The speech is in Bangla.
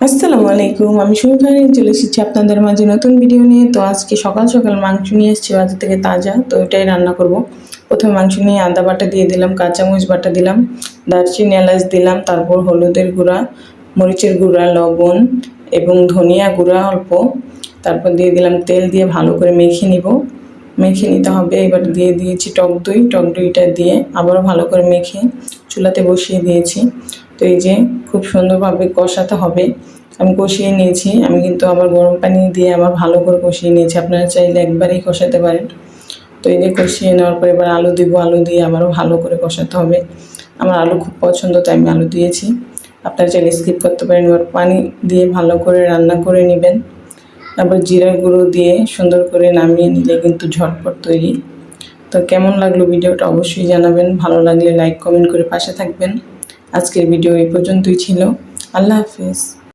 আসসালামু আলাইকুম, আমি সুমিতারি চলে এসেছি আপনাদের মাঝে নতুন ভিডিও নিয়ে। তো আজকে সকাল সকাল মাংস নিয়ে এসেছি বাজার থেকে তাজা, তো এটাই রান্না করব। প্রথমে মাংস নিয়ে আদা বাটা দিয়ে দিলাম, কাঁচামরিচ বাটা দিলাম, দারচিনি এলাচ দিলাম, তারপর হলুদের গুঁড়া, মরিচের গুঁড়া, লবণ এবং ধনিয়া গুঁড়া অল্প, তারপর দিয়ে দিলাম তেল, দিয়ে ভালো করে মেখে নিতে হবে। এবার দিয়ে দিয়েছি টক দইটা দিয়ে আবারও ভালো করে মেখে চুলাতে বসিয়ে দিয়েছি। তো এই যে খুব সুন্দরভাবে কষাতে হবে। আমি কষিয়ে নিয়েছি, আমি কিন্তু আবার গরম পানি দিয়ে আবার ভালো করে কষিয়ে নিয়েছি, আপনারা চাইলে একবারেই কষাতে পারেন। তো এই যে কষিয়ে নেওয়ার পর এবার আলু দিব, আলু দিয়ে আবারও ভালো করে কষাতে হবে। আমার আলু খুব পছন্দ, তাই আমি আলু দিয়েছি, আপনারা চাইলে স্কিপ করতে পারেন। এবার পানি দিয়ে ভালো করে রান্না করে নেবেন। তারপর জিরার গুঁড়ো দিয়ে সুন্দর করে নামিয়ে নিলে কিন্তু ঝটপট তৈরি। তো কেমন লাগলো ভিডিওটা অবশ্যই জানাবেন, ভালো লাগলে লাইক কমেন্ট করে পাশে থাকবেন। আজকের ভিডিও এই পর্যন্তই ছিল। আল্লাহ হাফেজ।